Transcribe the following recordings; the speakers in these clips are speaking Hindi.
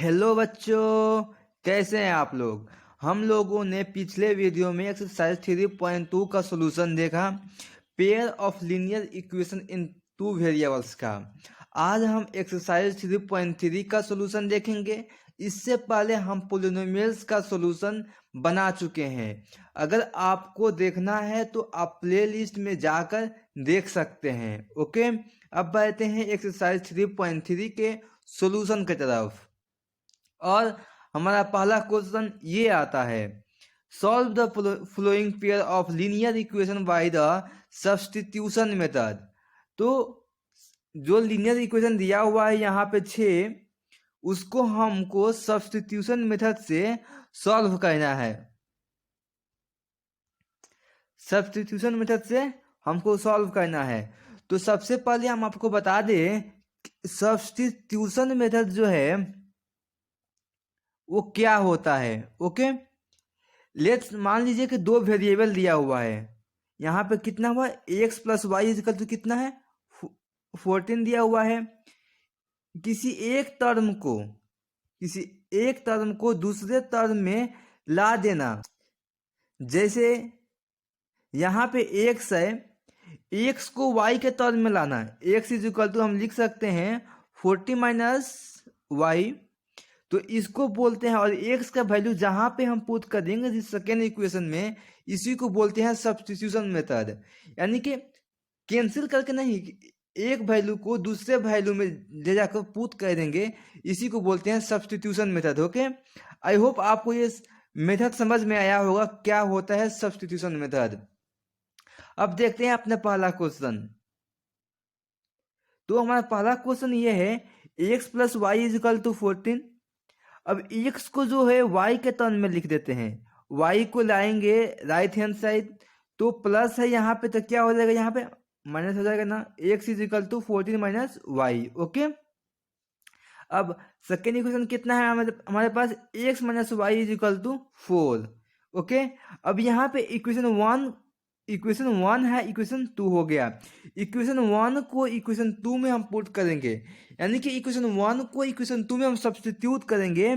हेलो बच्चों, कैसे हैं आप लोग। हम लोगों ने पिछले वीडियो में एक्सरसाइज 3.2 का सॉल्यूशन देखा, pair of linear equation in two variables का। आज हम एक्सरसाइज 3.3 का सॉल्यूशन देखेंगे। इससे पहले हम पोलिनोमियल्स का सॉल्यूशन बना चुके हैं। अगर आपको देखना है तो आप प्लेलिस्ट में जाकर देख सकते हैं। ओके, अब बढ़ते हैं एक्सरसाइज 3.3 के सॉल्यूशन की तरफ। और हमारा पहला क्वेश्चन ये आता है, solve the flowing pair of linear equation by the substitution method. तो जो लीनियर इक्वेशन दिया हुआ है यहाँ पे 6, उसको हमको सब्स्टिट्यूशन मेथड से सॉल्व करना है। सब्स्टिट्यूशन मेथड से हमको सॉल्व करना है। तो सबसे पहले हम आपको बता दें, सब्स्टिट्यूशन मेथड जो है वो क्या होता है। ओके, लेट्स मान लीजिए कि दो वेरिएबल दिया हुआ है। यहाँ पे कितना हुआ, x plus y equal to कितना है, 14 दिया हुआ है। किसी एक टर्म को दूसरे टर्म में ला देना। जैसे यहाँ पे एक्स है, एक्स को वाई के टर्म में लाना है। एक्स इज इक्वल टू हम लिख सकते हैं 40 माइनस वाई। तो इसको बोलते हैं, और एक्स का वैल्यू जहां पे हम पुट कर देंगे जिस सेकेंड इक्वेशन में, इसी को बोलते हैं सब्स्टिट्यूशन मेथड। यानी कि कैंसिल करके नहीं, एक वैल्यू को दूसरे वैल्यू में ले जाकर पुट कर देंगे, इसी को बोलते हैं substitution method. Okay, I hope आपको ये मेथड समझ में आया होगा क्या होता है सब्स्टिट्यूशन मेथड। अब देखते हैं अपना पहला क्वेश्चन। तो हमारा पहला क्वेश्चन ये है, x plus y is equal to 14। अब x को जो है y के टर्म में लिख देते हैं। y को लाएंगे राइट हैंड साइड, तो प्लस है यहाँ पे, तो क्या हो जाएगा, यहाँ पे माइनस हो जाएगा ना। x is equal to 14 minus y. Okay, अब सेकेंड इक्वेशन कितना है हमारे पास, x minus y is equal to 4। Okay, अब यहाँ पे इक्वेशन वन है, इक्वेशन 2 हो गया। इक्वेशन 1 को इक्वेशन 2 में हम पुट करेंगे, यानी कि इक्वेशन 1 को इक्वेशन 2 में हम सब्स्टिट्यूट करेंगे।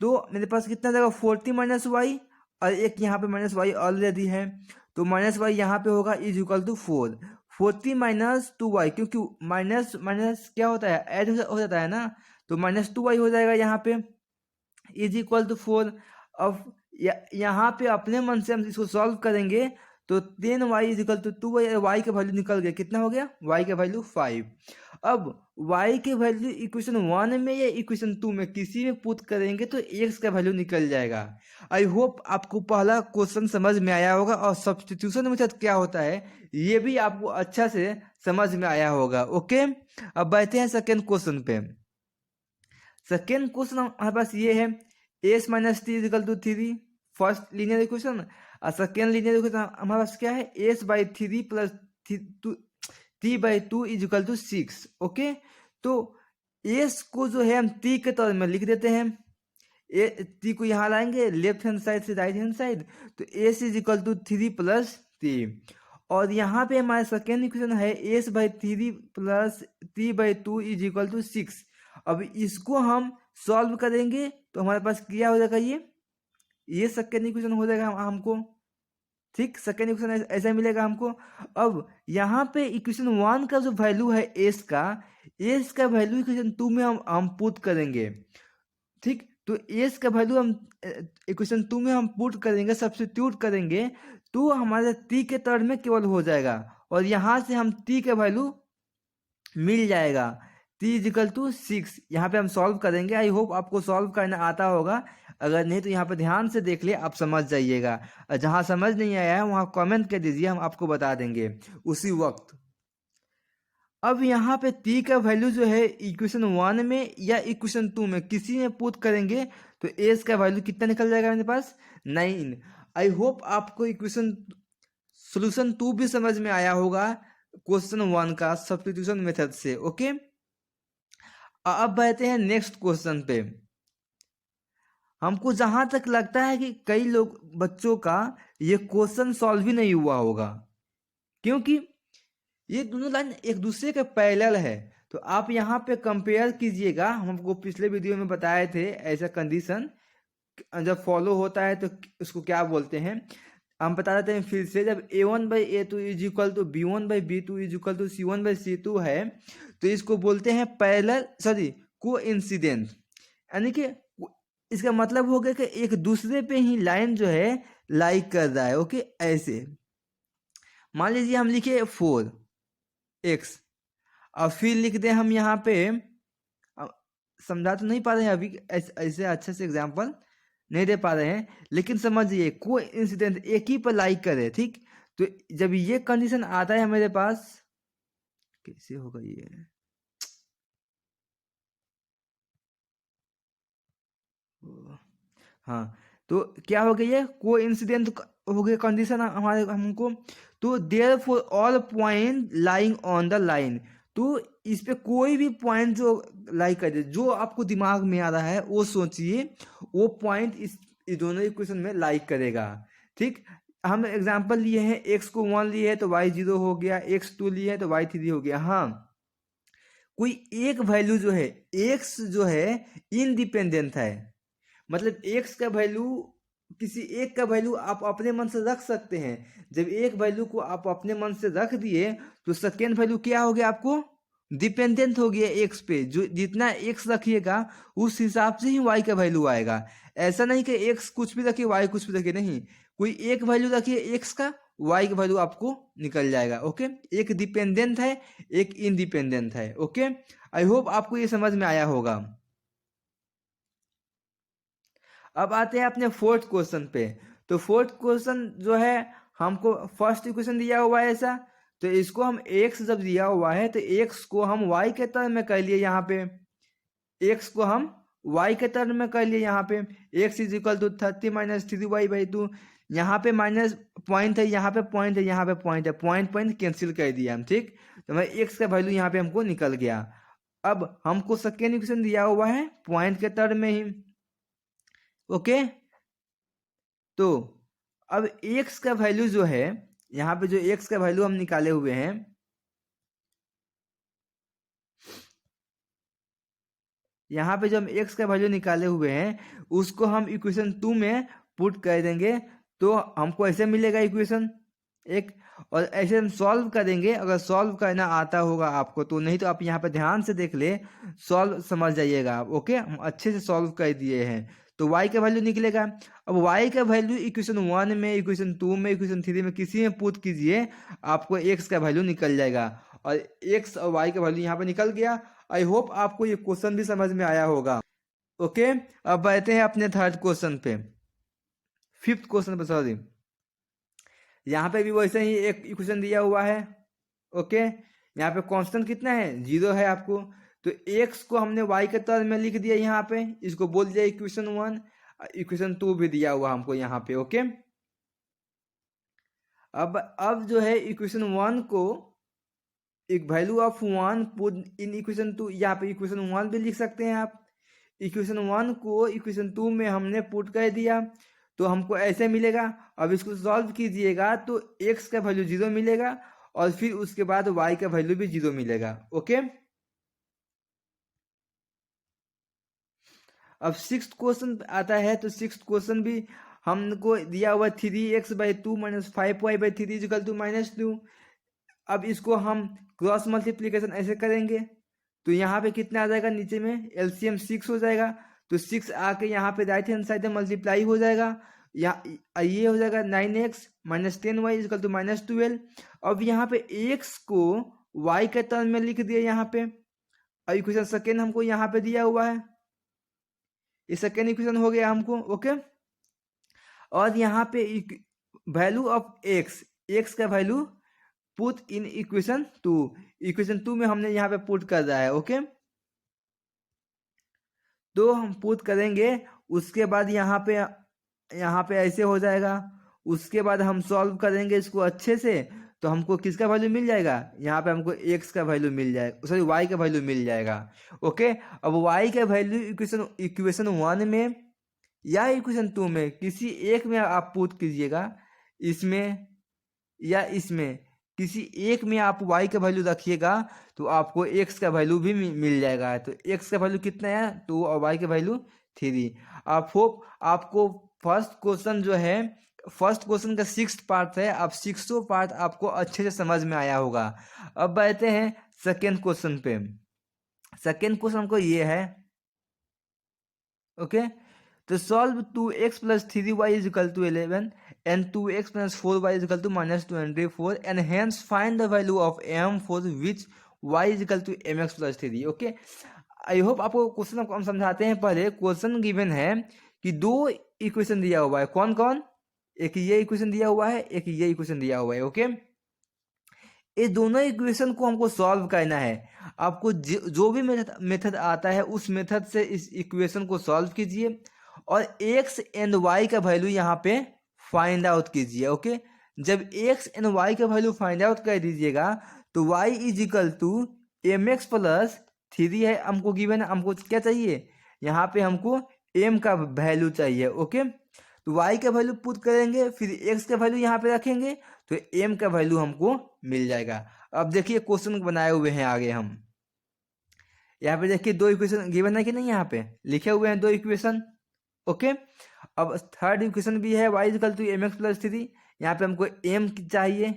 तो मेरे पास कितना जाएगा, 40 माइनस वाई, और एक यहाँ पे माइनस वाई ऑलरेडी है, तो माइनस वाई यहाँ पे होगा is equal to 4। 40 minus 2y, क्योंकि माइनस माइनस क्या होता है, ऐड हो जाता है ना, तो माइनस 2y हो जाएगा यहाँ पे इज इक्वल टू 4। अब यहाँ पे अपने मन से हम इसको सॉल्व करेंगे, तो 10y is equal to 2y, y का वैल्यू निकल गया, कितना हो गया, y का वैल्यू 5। अब y के वैल्यू इक्वेशन 1 में या इक्वेशन 2 में किसी में पुट करेंगे तो x का वैल्यू निकल जाएगा। आई होप आपको पहला क्वेश्चन समझ में आया होगा, और सब्स्टिट्यूशन मेथड क्या होता है ये भी आपको अच्छा से समझ में आया होगा। ओके, अब बढ़ते हैं सेकेंड क्वेश्चन पे। सेकेंड क्वेश्चन हमारे पास ये है, s minus t is equal to 3, first linear equation. और सेकेंड लीनियर इक्वेशन हमारे पास क्या है, s by 3 plus t by 2 is equal to 6। Okay, तो एस को जो है हम टी के तौर में लिख देते हैं। टी को यहाँ लाएंगे लेफ्ट हैंड साइड से राइट हैंड साइड, तो s is equal to 3 plus t. और यहाँ पे हमारा सेकेंड इक्वेशन है s by 3 plus t by 2 is equal to 6। अब इसको हम सॉल्व करेंगे तो हमारे पास क्या हो जाएगा, ये सेकेंड इक्वेशन हो जाएगा हमको। ठीक, सेकेंड इक्वेशन ऐसा मिलेगा हमको। अब यहाँ पे इक्वेशन 1 का जो वैल्यू है एस का वैल्यू इक्वेशन 2 में हम पुट करेंगे। ठीक, तो एस का वैल्यू हम इक्वेशन 2 में हम पुट करेंगे, सब्स्टिट्यूट करेंगे, तो हमारे टी के टर्म में केवल हो जाएगा, और यहाँ से हम टी का वैल्यू मिल जाएगा, टी इजिकल टू 6। यहाँ पे हम सॉल्व करेंगे। आई होप आपको सॉल्व करना आता होगा, अगर नहीं तो यहाँ पे ध्यान से देख लिए, आप समझ जाइएगा। जहाँ समझ नहीं आया है वहाँ कमेंट कर दीजिए, हम आपको बता देंगे उसी वक्त। अब यहाँ पे टी का वैल्यू जो है इक्वेशन 1 में या इक्वेशन 2 में किसी में पुट करेंगे तो एस का वैल्यू कितना निकल जाएगा मेरे पास, 9। आई होप आपको इक्वेशन सोल्यूशन 2 भी समझ में आया होगा क्वेश्चन 1 का सब्स्टिट्यूशन मेथड से। ओके, अब बढ़ते हैं नेक्स्ट क्वेश्चन पे। हमको जहां तक लगता है कि कई लोग बच्चों का ये क्वेश्चन सॉल्व ही नहीं हुआ होगा, क्योंकि ये दोनों लाइन एक दूसरे के पैरेलल है। तो आप यहाँ पे कंपेयर कीजिएगा, हम आपको पिछले वीडियो में बताए थे ऐसा कंडीशन जब फॉलो होता है तो उसको क्या बोलते हैं। हम बता देते हैं फिर से, जब a1/a2 is equal to b1/b2 is equal to c1/c2 है तो इसको बोलते हैं पैरेलल कोइंसिडेंट, यानी कि इसका मतलब हो गया कि एक दूसरे पे ही लाइन जो है लाइक कर रहा है। ओके, ऐसे मान लीजिए हम लिखे 4x और फिर लिख दें हम यहाँ पे, समझा तो नहीं पा रहे हैं अभी, ऐसे अच्छे से एग्जाम्पल नहीं दे पा रहे हैं, लेकिन समझिए कोइंसिडेंट एक ही पर लाइक करे, ठीक। तो जब ये कंडीशन आता है मेरे पास, कैसे होगा ये, हाँ, तो क्या हो गया, ये कोइंसिडेंट हो गया कंडीशन हमारे हमको। तो therefore all point lying on the line, तो इस पे कोई भी पॉइंट जो लाइक करे, जो आपको दिमाग में आ रहा है वो सोचिए, वो पॉइंट इस दोनों इक्वेशन में लाइक करेगा, ठीक। हम एग्जांपल लिए हैं, x को 1 लिए है तो y 0 हो गया, x 2 लिए है तो y 3 हो गया। हाँ, कोई एक वैल्यू जो है x जो है इंडिपेंडेंट है, मतलब x का वैल्यू, किसी एक का वैल्यू आप अपने मन से रख सकते हैं। जब एक वैल्यू को आप अपने मन से रख दिए तो सेकेंड वैल्यू क्या हो गया, आपको डिपेंडेंट हो गया x पे। जो जितना x रखिएगा उस हिसाब से ही y का वैल्यू आएगा। ऐसा नहीं कि x कुछ भी रखिए y कुछ भी रखिए, नहीं, कोई एक वैल्यू रखिए x का, y का वैल्यू आपको निकल जाएगा। ओके, एक डिपेंडेंट है एक इंडिपेंडेंट है। ओके, आई होप आपको ये समझ में आया होगा। अब आते हैं अपने फोर्थ क्वेश्चन पे। तो फोर्थ क्वेश्चन जो है, हमको फर्स्ट इक्वेशन दिया हुआ है ऐसा, तो इसको हम x जब दिया हुआ है तो x को हम y के टर्म में कर लिए, यहाँ पे x को हम y के टर्म में कर लिए, यहाँ पे x is equal to 30 - 3y/2, यहाँ पे माइनस पॉइंट है, यहाँ पे पॉइंट है, यहाँ पे पॉइंट है, पॉइंट पॉइंट कैंसिल कर दिया हम, ठीक। तो हमारे x का वैल्यू यहाँ पे हमको निकल गया। अब हमको सेकेंड इक्वेशन दिया हुआ है पॉइंट के टर्म में ही। ओके, तो अब x का वैल्यू जो है, यहाँ पे जो x का वैल्यू हम निकाले हुए हैं, यहाँ पे जो हम x का वैल्यू निकाले हुए हैं उसको हम इक्वेशन 2 में पुट कर देंगे, तो हमको ऐसे मिलेगा इक्वेशन एक। और ऐसे हम सॉल्व करेंगे, अगर सॉल्व करना आता होगा आपको तो, नहीं तो आप यहाँ पे ध्यान से देख ले, सॉल्व समझ जाइएगा आप। ओके, हम अच्छे से सॉल्व कर दिए हैं, तो y का वैल्यू निकलेगा। अब y का वैल्यू इक्वेशन 1 में, इक्वेशन 2 में, इक्वेशन 3 में किसी में पुट कीजिए, आपको x का वैल्यू निकल जाएगा। और x और y का वैल्यू यहाँ पे निकल गया। आई होप आपको ये क्वेश्चन भी समझ में आया होगा। ओके, अब बढ़ते हैं अपने थर्ड क्वेश्चन पे, फिफ्थ क्वेश्चन पे, सॉरी। यहाँ पे भी वैसे ही एक इक्वेशन दिया हुआ है। ओके, यहाँ पे कांस्टेंट कितना है, 0 है आपको, तो x को हमने y के टर्म में लिख दिया यहाँ पे, इसको बोल दिया इक्वेशन 1, इक्वेशन 2 भी दिया हुआ हमको यहाँ पे। ओके, अब जो है इक्वेशन 1 को एक value of 1 put in equation 2, यहाँ पे इक्वेशन 1 भी लिख सकते हैं आप। इक्वेशन 1 को इक्वेशन 2 में हमने पुट कर दिया तो हमको ऐसे मिलेगा। अब इसको सॉल्व कीजिएगा तो x का वैल्यू 0 मिलेगा और फिर उसके बाद y का वैल्यू भी 0 मिलेगा। ओके, अब सिक्स्थ क्वेश्चन आता है, तो सिक्स्थ क्वेश्चन भी हमको दिया हुआ 3x/2 - 5y/3 इक्वल टू -2। अब इसको हम क्रॉस मल्टीप्लीकेशन ऐसे करेंगे तो यहाँ पे कितना आ जाएगा, नीचे में एलसीएम 6 हो जाएगा, तो 6 आके यहाँ पे राइट हैंड साइड में मल्टीप्लाई हो जाएगा, ये हो जाएगा 9x - 10y इक्वल टू -12। अब यहाँ पे x को y के टर्म में लिख दिया यहाँ पे, और इक्वेशन सेकेंड हमको यहाँ पे दिया हुआ है, ये सेकेंड इक्वेशन हो गया हमको। ओके, और यहाँ पे वैल्यू ऑफ x का value put in equation 2, equation 2 में हमने यहाँ पे पुट कर रहा है। ओके, तो हम पुट करेंगे, उसके बाद यहाँ पे ऐसे हो जाएगा। उसके बाद हम सॉल्व करेंगे इसको अच्छे से, तो हमको किसका वैल्यू मिल जाएगा, यहाँ पे हमको x का वैल्यू मिल जाएगा, सॉरी y का वैल्यू मिल जाएगा। ओके, अब y का वैल्यू इक्वेशन 1 में या इक्वेशन 2 में किसी एक में आप पुट कीजिएगा, इसमें या इसमें, किसी एक में आप y का वैल्यू रखिएगा तो आपको x का वैल्यू भी मिल जाएगा। तो x का वैल्यू कितना है 2 और y का वैल्यू 3। आप होप आपको फर्स्ट क्वेश्चन जो है, फर्स्ट क्वेश्चन का 6th पार्ट है, अब 6वां पार्ट आपको अच्छे से समझ में आया होगा। अब बढ़ते हैं सेकेंड क्वेश्चन पे। सेकेंड क्वेश्चन हमको ये है, ओके, तो solve 2x plus 3y is equal to 11 and 2x plus 4y is equal to minus 24 and hence find the value of m for which y is equal to mx plus 3। Okay, I hope आपको क्वेश्चन हम समझाते हैं। पहले क्वेश्चन गिवन है कि दो इक्वेशन दिया हुआ है, कौन कौन, एक ये इक्वेशन दिया हुआ है, एक ये इक्वेशन दिया हुआ है। ओके, ये दोनों इक्वेशन को हमको सॉल्व करना है। आपको जो भी मेथड आता है उस मेथड से इस इक्वेशन को सॉल्व कीजिए और x एंड y का वैल्यू यहाँ पे फाइंड आउट कीजिए। ओके, जब x एंड y का वैल्यू फाइंड आउट कर दीजिएगा तो y is equal to mx plus 3 है हमको गिवन है। हमको क्या चाहिए यहाँ पे, हमको m का वैल्यू चाहिए। ओके, तो y का वैल्यू पुट करेंगे, फिर x का वैल्यू यहाँ पे रखेंगे तो m का वैल्यू हमको मिल जाएगा। अब देखिए क्वेश्चन बनाए हुए हैं आगे हम, यहाँ पे देखिए दो इक्वेशन गिवन है कि नहीं, यहाँ पे लिखे हुए हैं दो इक्वेशन। ओके, अब थर्ड इक्वेशन भी है y equal to mx plus 3, यहाँ पे हमको m चाहिए,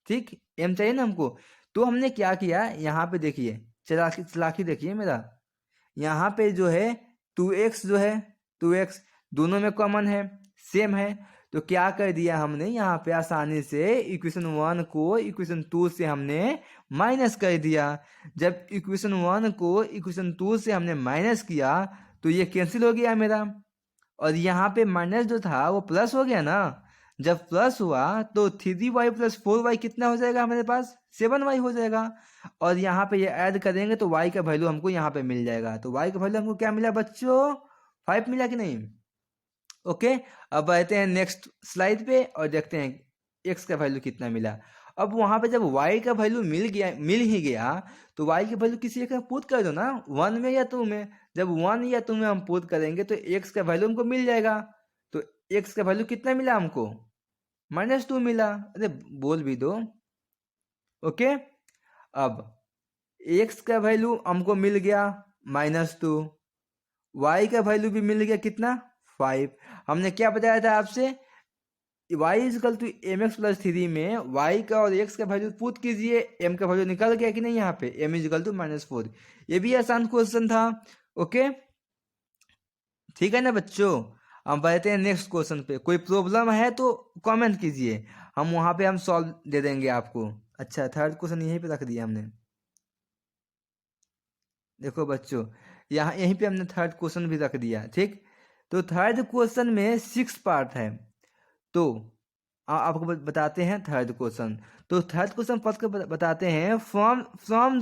ठीक, m चाहिए ना हमको। तो हमने क्या किया, यहाँ पे देखिए चलाकी देखिए मेरा, यहाँ पे जो है 2x जो है 2x दोनों में कॉमन है, सेम है, तो क्या कर दिया हमने यहाँ पे आसानी से इक्वेशन 1 को इक्वेशन 2 से हमने माइनस कर दिया। जब इक्वेशन 1 को इक्वेशन 2 से हमने माइनस किया तो ये कैंसिल हो गया मेरा, और यहाँ पे माइनस जो था वो प्लस हो गया ना। जब प्लस हुआ तो 3y प्लस 4y कितना हो जाएगा हमारे पास, 7y हो जाएगा। और यहाँ पे ये ऐड करेंगे तो y का वैल्यू हमको यहाँ पे मिल जाएगा। तो y का वैल्यू हमको क्या मिला बच्चों, 5 मिला कि नहीं। ओके, अब बढ़ते हैं नेक्स्ट स्लाइड पे और देखते हैं x का वैल्यू कितना मिला। अब वहां पे जब y का वैल्यू मिल ही गया तो y की वैल्यू किसी एक में पुट कर दो ना, 1 में या 2 में। जब 1 या 2 में हम पुट करेंगे तो x का वैल्यू हमको मिल जाएगा। तो x का वैल्यू कितना मिला हमको, -2 मिला। अरे बोल भी दो। ओके, अब x का वैल्यू हमको मिल गया -2, y का वैल्यू भी मिल गया कितना, 5। हमने क्या बताया था आपसे, y is equal to mx plus 3 में y का और x का वैल्यू पुट कीजिए, m का वैल्यू निकल गया कि नहीं, यहाँ पे m इज इक्वल टू -4। ये भी आसान क्वेश्चन था। ओके, ठीक है ना बच्चों। हम बढ़ते हैं नेक्स्ट क्वेश्चन पे। कोई प्रॉब्लम है तो कमेंट कीजिए, हम वहां पे हम सॉल्व दे देंगे आपको। अच्छा, थर्ड क्वेश्चन यहीं पे रख दिया हमने, देखो बच्चों यहाँ यहीं पे हमने थर्ड क्वेश्चन भी रख दिया, ठीक। तो थर्ड क्वेश्चन में 6 पार्ट है, तो आपको बताते हैं थर्ड क्वेश्चन। तो थर्ड क्वेश्चन पढ़ कर बताते हैं, from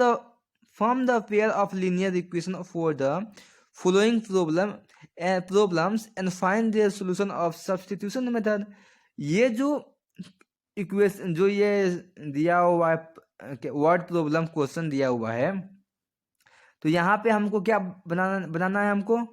the pair of linear equation for the following problems and find their solution of substitution method. ये जो इक्वेशन जो ये दिया हुआ है वर्ड प्रॉब्लम क्वेश्चन दिया हुआ है, तो यहाँ पे हमको क्या बनाना है, हमको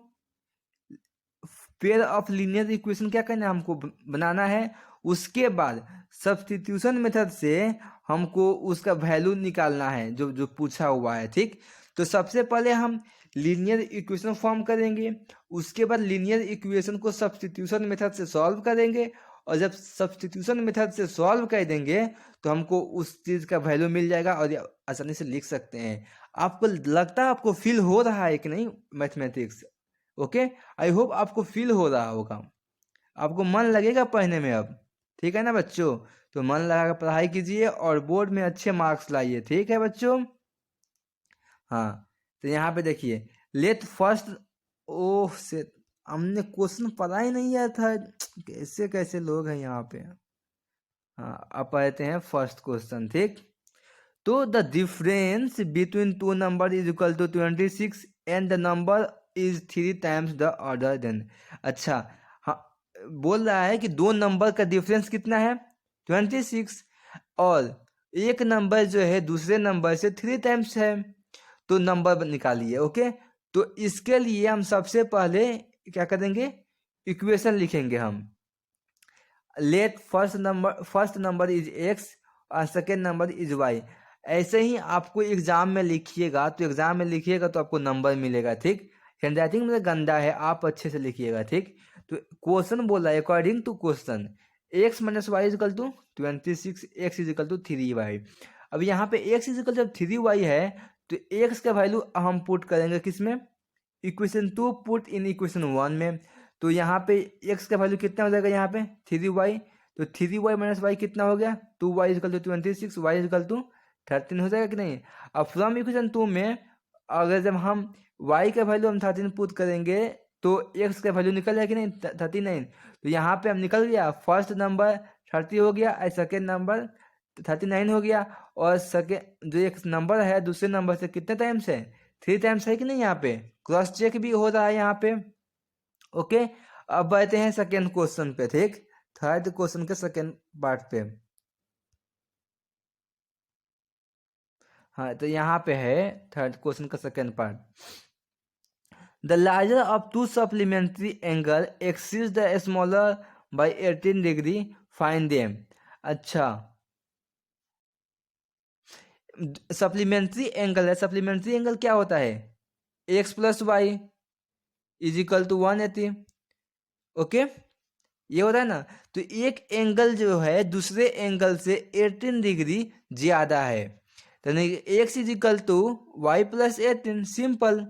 पेयर ऑफ लीनियर इक्वेशन क्या करना है, हमको बनाना है। उसके बाद सब्स्टिट्यूशन मेथड से हमको उसका वैल्यू निकालना है जो जो पूछा हुआ है, ठीक। तो सबसे पहले हम लीनियर इक्वेशन फॉर्म करेंगे, उसके बाद लीनियर इक्वेशन को सब्स्टिट्यूशन मेथड से सॉल्व करेंगे, और जब सब्स्टिट्यूशन मेथड से सॉल्व कर देंगे तो हमको उस चीज़ का वैल्यू मिल जाएगा और आसानी से लिख सकते हैं। आपको लगता है, आपको फील हो रहा है कि नहीं मैथमेटिक्स। ओके, आई होप आपको फील हो रहा होगा, आपको मन लगेगा पढ़ने में अब, ठीक है ना बच्चों। तो मन लगा कर पढ़ाई कीजिए और बोर्ड में अच्छे मार्क्स लाइए, ठीक है बच्चों। हाँ, तो यहाँ पे देखिए लेट फर्स्ट, ओह से हमने क्वेश्चन पढ़ा ही नहीं आया था, कैसे कैसे लोग हैं यहाँ पे। हाँ, अब पढ़ते हैं फर्स्ट क्वेश्चन, ठीक। तो the difference between 2 number is equal to 26 and the number is 3 times the other then. अच्छा, हाँ, बोल रहा है कि 2 नंबर का डिफरेंस कितना है 26, और एक नंबर जो है दूसरे नंबर से 3 टाइम्स है, तो नंबर निकालिए। ओके, तो इसके लिए हम सबसे पहले क्या करेंगे, इक्वेशन लिखेंगे हम। Let first number is x और सेकेंड नंबर इज वाई। ऐसे ही आपको एग्जाम में लिखिएगा, तो एग्जाम में लिखिएगा तो आपको नंबर मिलेगा, ठीक। हैंड राइटिंग में गंदा है, आप अच्छे से लिखिएगा, ठीक। तो क्वेश्चन बोला है according to question x minus y is equal to 26, x is equal to 3y। अब यहाँ पे x इजिकल जब 3y है तो x का वैल्यू हम पुट करेंगे किसमें, इक्वेशन 2 पुट इन इक्वेशन 1 में। तो यहाँ पे x का वैल्यू कितना हो जाएगा, यहाँ पे 3y, तो 3y माइनस वाई कितना हो गया, 2y is equal to 26, y is equal to 13 हो जाएगा कि नहीं। अब फ्रॉम इक्वेशन 2 में अगर जब हम y का वैल्यू हम 13 पुट करेंगे तो x का वैल्यू निकल जाएगा कि नहीं, 39। तो यहाँ पे हम निकल गया, फर्स्ट नंबर 30 हो गया और सेकेंड नंबर 39 हो गया, और सेकेंड जो एक नंबर है दूसरे नंबर से कितने टाइम्स है, 3 टाइम्स है कि नहीं। यहाँ पे क्रॉस चेक भी हो रहा है यहाँ पे। ओके, अब बढ़ते हैं सेकेंड क्वेश्चन पे, ठीक, थर्ड क्वेश्चन के सेकेंड पार्ट पे। हाँ, तो यहाँ पे है थर्ड क्वेश्चन का second part. The larger of two supplementary angle exceeds the smaller by 18 degree, find them. अच्छा, सप्लीमेंट्री एंगल है, सप्लीमेंट्री एंगल क्या होता है, x plus y is equal to 180। Okay, ये होता है ना। तो एक एंगल जो है दूसरे एंगल से 18 डिग्री ज्यादा है, तो x is equal to y plus 18, simple.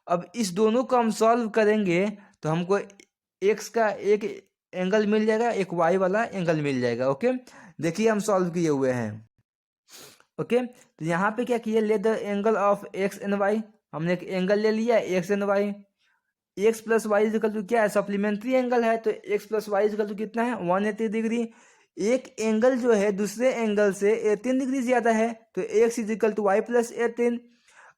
अब इस दोनों को हम सॉल्व करेंगे तो हमको एक्स का एक एंगल मिल जाएगा, एक वाई वाला एंगल मिल जाएगा। ओके, देखिए हम सॉल्व किए हुए हैं। ओके, तो यहाँ पे क्या किए, let the angle of x and y, हमने एक एंगल ले लिया x and y. X plus y is equal to क्या है, सप्लीमेंट्री एंगल है, तो x plus y is equal to कितना है, 180 डिग्री। एक एंगल जो है दूसरे एंगल से 18 डिग्री ज्यादा है, तो x is equal to y plus 18।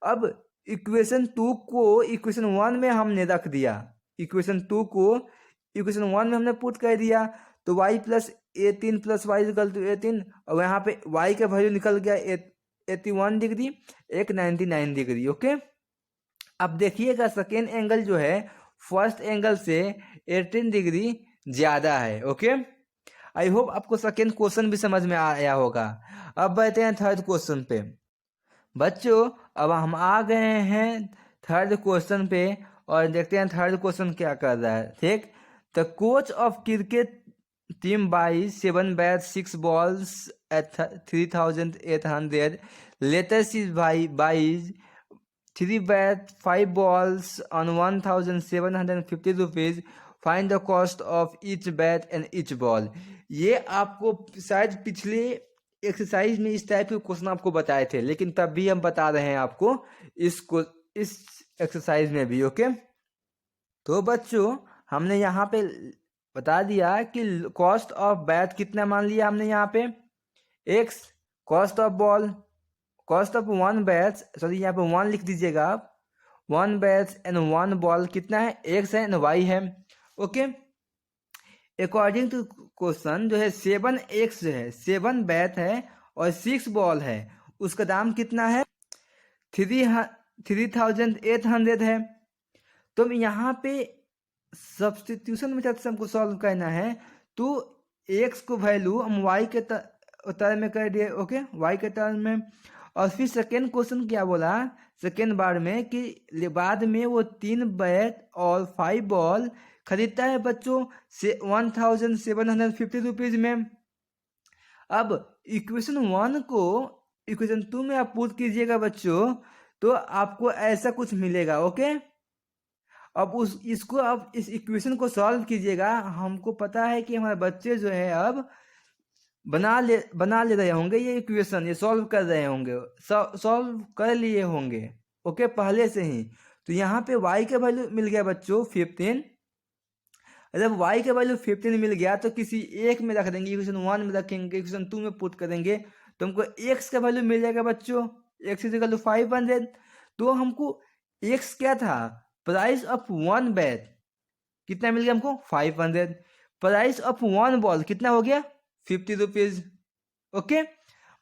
अब इक्वेशन 2 को इक्वेशन 1 में हमने रख दिया, इक्वेशन 2 को इक्वेशन 1 में हमने पुट कर दिया, तो y plus 18 plus y equal to 18, और यहाँ पे y का वैल्यू निकल गया 81 डिग्री, एक 99 डिग्री। ओके, अब देखिएगा सेकेंड एंगल जो है फर्स्ट एंगल से 18 डिग्री ज्यादा है। ओके, आई होप आपको सेकेंड क्वेश्चन भी समझ में आया होगा। अब बढ़ते हैं थर्ड क्वेश्चन पे। बच्चों, अब हम आ गए हैं थर्ड क्वेश्चन पे और देखते हैं थर्ड क्वेश्चन क्या कर रहा है, ठीक। The coach of cricket team buys 7 bat 6 balls at 3,800, latest is buys 3 bat 5 balls on 1,750 rupees, find the cost of each bat and each ball। ये आपको शायद पिछले एक्सरसाइज में इस टाइप के क्वेश्चन आपको बताए थे, लेकिन तब भी हम बता रहे हैं आपको इस एक्सरसाइज में भी। ओके, तो बच्चों हमने यहाँ पे बता दिया कि कॉस्ट ऑफ बैट कितना मान लिया हमने यहाँ पे x, cost of ball, cost of 1 bat, sorry यहाँ पे 1 लिख दीजिएगा आप, 1 बैट एंड 1 बॉल कितना है, एक्स है एंड वाई है। ओके, अकॉर्डिंग टू क्वेश्चन जो है 7x जो है 7 बैट है और 6 बॉल है, उसका दाम कितना है, 3,800 है। तो यहाँ पे सब्स्टिट्यूशन मेथड से हमको सॉल्व करना है, तो x को वैल्यू हम y के टर्म में कर दिए। ओके, y के टर्म में, और फिर सेकेंड क्वेश्चन क्या बोला सेकेंड बार में कि बाद में वो 3 बैट और 5 बॉल खरीदता है बच्चों से 1,750 रुपीज में। अब इक्वेशन 1 को इक्वेशन 2 में आप पुट कीजिएगा बच्चों, तो आपको ऐसा कुछ मिलेगा। ओके, अब इसको आप इस इक्वेशन को सॉल्व कीजिएगा। हमको पता है कि हमारे बच्चे जो है अब बना ले रहे होंगे ये इक्वेशन, ये सॉल्व कर रहे होंगे, सॉल्व कर लिए होंगे। ओके, पहले से ही। तो यहाँ पे y का वैल्यू मिल गया बच्चों 15। जब y का वैल्यू 15 मिल गया तो किसी एक में रख देंगे, इक्वेशन 1 में रखेंगे, इक्वेशन 2 में पुट करेंगे, तो हमको x का वैल्यू मिल जाएगा बच्चों, x इज इक्वल टू 500। तो हमको x क्या था, प्राइस ऑफ 1 बैट कितना मिल गया हमको, 500। प्राइस ऑफ 1 बॉल कितना हो गया, 50 रुपीज। ओके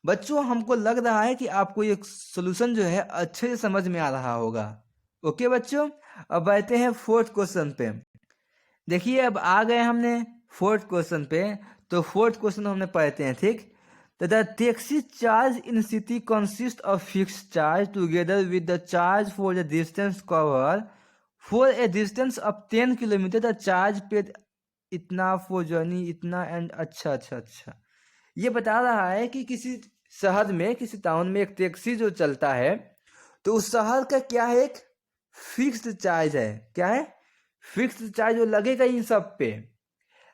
बच्चों, हमको लग रहा है कि आपको ये सोल्यूशन जो है अच्छे से समझ में आ रहा होगा। ओके बच्चों, अब बढ़ते हैं फोर्थ क्वेश्चन पे। देखिए अब आ गए हमने फोर्थ क्वेश्चन पे, तो फोर्थ क्वेश्चन हमने पढ़ते हैं, ठीक। The taxi charge in city consists of fixed charge together with the charge for the distance covered. For a distance of 10 kilometre the charge paid इतना for journey इतना एंड अच्छा। ये बता रहा है कि किसी शहर में, किसी टाउन में एक टैक्सी जो चलता है तो उस शहर का क्या है, एक फिक्स्ड चार्ज है। क्या है? फिक्स्ड चार्ज वो लगेगा इन सब पे।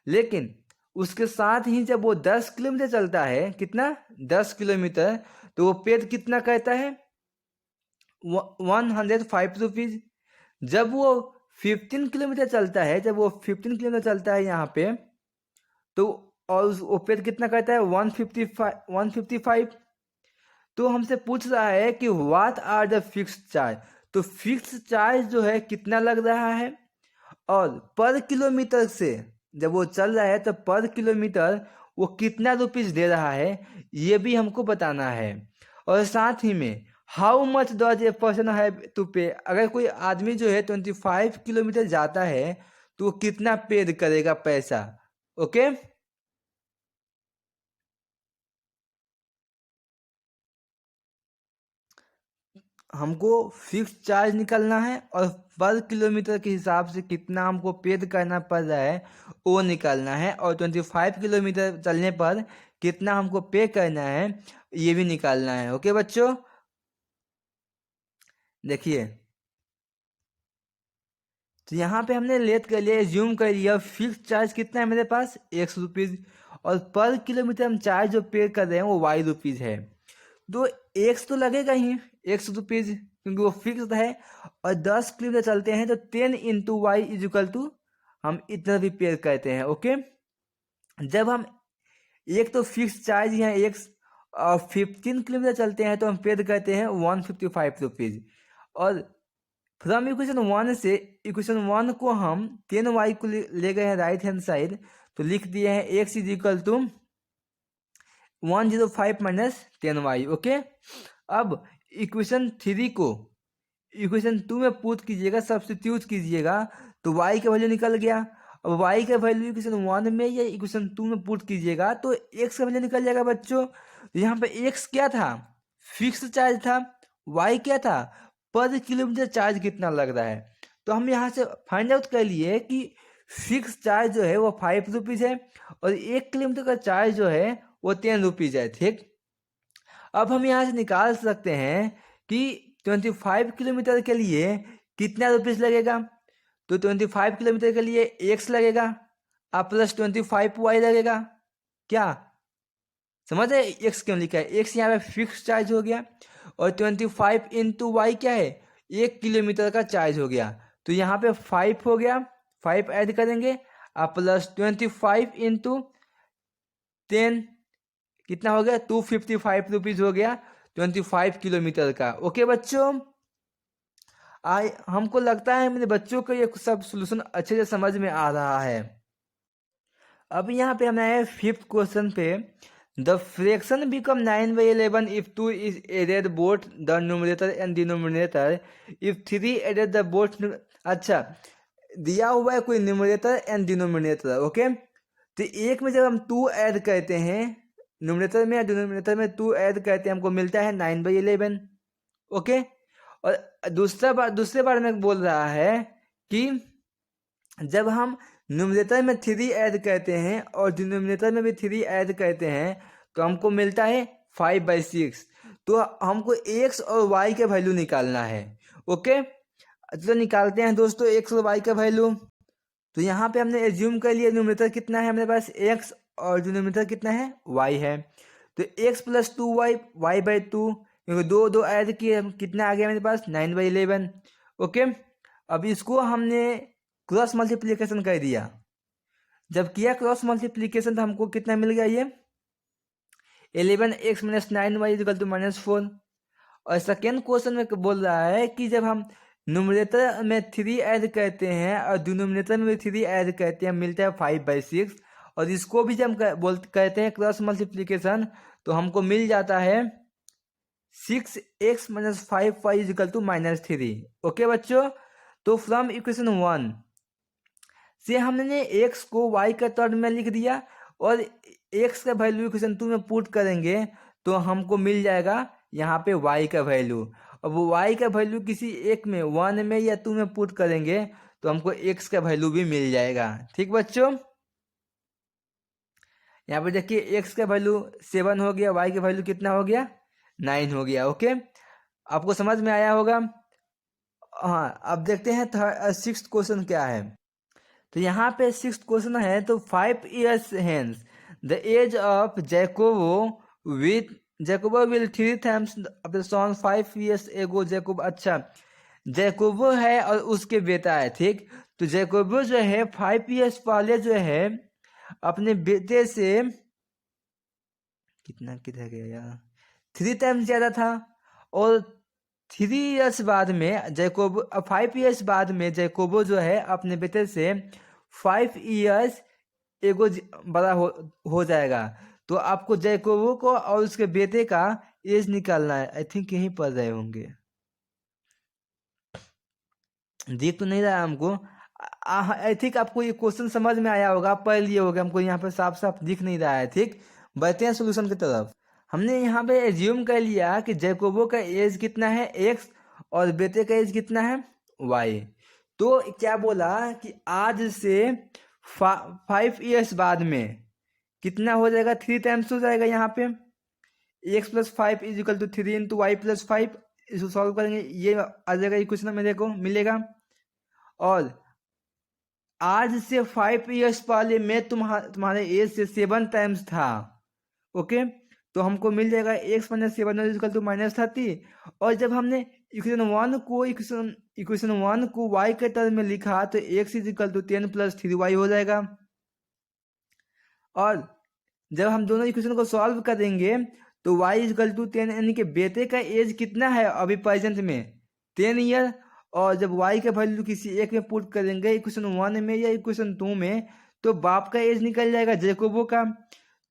लेकिन उसके साथ ही जब वो 10 किलोमीटर चलता है, कितना 10 किलोमीटर, तो वो पेड कितना कहता है 105 रुपीज। जब वो 15 किलोमीटर चलता है, जब वो 15 किलोमीटर चलता है यहाँ पे, तो और वो पेड कितना कहता है 155। तो हमसे पूछ रहा है कि what are the fixed charge. तो फिक्स्ड चार्ज जो है कितना लग रहा है, और पर किलोमीटर से जब वो चल रहा है तो पर किलोमीटर वो कितना रुपीज दे रहा है, ये भी हमको बताना है। और साथ ही में how much does a person have to pay. अगर कोई आदमी जो है 25 किलोमीटर जाता है तो वो कितना पेड करेगा पैसा। ओके, हमको फिक्स चार्ज निकालना है और पर किलोमीटर के हिसाब से कितना हमको पेड करना पड़ रहा है वो निकालना है, और 25 किलोमीटर चलने पर कितना हमको पे करना है ये भी निकालना है। ओके बच्चों, देखिए तो यहाँ पे हमने लेट कर लिया, एज्यूम कर लिया फिक्स चार्ज कितना है मेरे पास 100 रुपीज़, और पर किलोमीटर हम चार्ज जो पे कर रहे हैं वो वाई रुपीज़ है। तो एक्स तो लगेगा ही 100 रुपीज़ क्योंकि वो फिक्स है, और 10 किलोमीटर चलते हैं तो 10 into y is equal to हम इतना भी पे करते हैं। ओके, जब हम एक तो फिक्स चार्ज है एक्स, और 15 किलोमीटर चलते हैं तो हम पे करते हैं 155 रुपीज़। और फ्रॉम इक्वेशन 1 से इक्वेशन 1 को हम 10y को ले गए हैं राइट हैंड साइड, तो लिख दिए हैं x is equal to 105 minus 10y। Okay, अब इक्वेशन 3 को इक्वेशन 2 में पुट कीजिएगा, सब्स्टिट्यूट कीजिएगा, तो y का वैल्यू निकल गया। अब y का वैल्यू इक्वेशन 1 में या इक्वेशन 2 में पुट कीजिएगा तो x का वैल्यू निकल जाएगा बच्चों। तो यहाँ पे x क्या था, फिक्स चार्ज था, y क्या था, पर किलोमीटर चार्ज कितना लग रहा है। तो हम यहाँ से फाइंड आउट कर लिए कि फिक्स चार्ज जो है वो 5 रुपीज़ है, और 1 किलोमीटर का चार्ज जो है वो 10 रुपीज़ है। ठीक, अब हम यहाँ से निकाल सकते हैं कि 25 किलोमीटर के लिए कितना रुपीज़ लगेगा। तो 25 किलोमीटर के लिए एक्स लगेगा और प्लस 25y लगेगा। क्या समझ है एक्स क्यों लिखा है, एक्स यहाँ पे फिक्स चार्ज हो गया, और 25 इंटू वाई क्या है 1 किलोमीटर का चार्ज हो गया। तो यहाँ पे 5 हो गया, 5 ऐड करेंगे और प्लस 25 इंटू 10 कितना हो गया 255 रुपीज़ हो गया 25 किलोमीटर का। ओके बच्चों, हमको लगता है मेरे बच्चों को ये सब सोल्यूशन अच्छे से समझ में आ रहा है। अब यहाँ पे हमें आए 5th क्वेश्चन पे, the fraction become 9/11 if 2 is added both the numerator and denominator if 3 एडेड द बोथ। अच्छा, दिया हुआ है कोई न्यूमरेटर एंड डिनोमिनेटर। ओके, तो एक में जब हम 2 ऐड करते हैं न्यूमरेटर में या डिनोमिनेटर में 2 ऐड करते हैं हमको मिलता है 9/11। ओके, और दूसरे बार में बोल रहा है कि जब हम न्यूमरेटर में 3 ऐड करते हैं और डिनोमिनेटर में भी 3 ऐड करते हैं तो हमको मिलता है 5/6। तो हमको x और y का वैल्यू निकालना है। ओके, तो निकालते हैं दोस्तों x और y का वैल्यू। तो यहाँ पे हमने एज्यूम कर लिया न्यूमरेटर कितना है हमारे पास x और डिनोमिनेटर कितना है y है। तो x प्लस 2y y/2, क्योंकि दो ऐड किए कितना आ गया मेरे पास 9/11। ओके, अब इसको हमने क्रॉस मल्टीप्लिकेशन कर दिया। जब किया क्रॉस मल्टीप्लिकेशन तो हमको कितना मिल गया ये 11x - 9y = -4। और सेकेंड क्वेश्चन में बोल रहा है कि जब हम न्यूमरेटर में 3 ऐड करते हैं और डिनोमिनेटर में भी 3 ऐड करते हैं मिलता है 5/6। और इसको भी जब हम कहते हैं क्रॉस मल्टीप्लिकेशन तो हमको मिल जाता है 6x - 5y = -3। ओके बच्चों, तो फ्रॉम इक्वेशन 1 से हमने x को y का टर्म में लिख दिया और एक्स का वैल्यू इक्वेशन 2 में पुट करेंगे तो हमको मिल जाएगा यहाँ पे y का वैल्यू। अब y का वैल्यू किसी एक में 1 में या 2 में पुट करेंगे तो हमको x का वैल्यू भी मिल जाएगा। ठीक बच्चों, यहाँ पे देखिए x का वैल्यू 7 हो गया, y का वैल्यू कितना हो गया 9 हो गया। ओके, आपको समझ में आया होगा। हाँ, अब देखते हैं सिक्स्थ क्वेश्चन क्या है। तो यहाँ पे सिक्स्थ क्वेश्चन है, तो 5 years hence the age of Jacobo will 3 times of the son 5 years ago Jacob. अच्छा, जैकोबो है और उसके बेटा है। ठीक, तो जैकोबो जो है 5 years पहले जो है अपने बेटे से कितना गया यार 3 times ज्यादा था, और 3 years बाद में जैकोबो 5 years बाद में जैकोबो जो है अपने बेटे से 5 years एगो बड़ा हो जाएगा। तो आपको जैकोबो को और उसके बेटे का एज निकालना है। आई थिंक यहीं पढ़ रहे होंगे, देख तो नहीं रहा हमको। आई थिंक आपको ये क्वेश्चन समझ में आया होगा, पढ़ लिए होगे, हमको यहाँ पे साफ साफ दिख नहीं रहा है। ठीक, बढ़ते हैं सोल्यूशन की तरफ। हमने यहाँ पे एज्यूम कर लिया कि जैकोबो का एज कितना है x और बेटे का एज कितना है y। तो क्या बोला कि आज से 5 years बाद में कितना हो जाएगा, 3 times हो जाएगा। यहाँ पे x + 5 = 3 × y + 5, इसको सॉल्व करेंगे ये आ जाएगा इक्वेशन में, देखो मिलेगा। और आज से 5 years पहले में तुम्हारे एज से 7 times था। ओके, तो हमको मिल जाएगा x - 7 = -30। और जब हमने इक्वेशन 1 को y के टर्म में लिखा तो x = 10 + 3y हो जाएगा। और जब हम दोनों इक्वेशन को सॉल्व करेंगे तो y = 10, यानी कि बेटे का एज कितना है अभी प्रेजेंट में 10 ईयर। और जब y का वैल्यू किसी एक में पुट करेंगे इक्वेशन 1 में या इक्वेशन 2 में, तो बाप का एज निकल जाएगा जैकोबो का।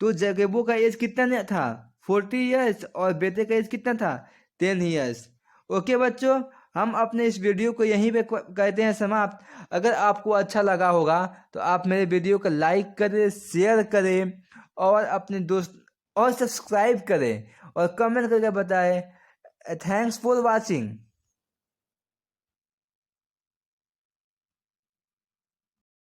तो जैकोबो का एज कितना था 40 ईयर्स, और बेटे का एज कितना था 10 ईयर्स। ओके बच्चों, हम अपने इस वीडियो को यहीं पे कहते हैं समाप्त। अगर आपको अच्छा लगा होगा तो आप मेरे वीडियो को लाइक करें, शेयर करें और अपने दोस्त और सब्सक्राइब करें और कमेंट करके बताएं। Thanks for watching.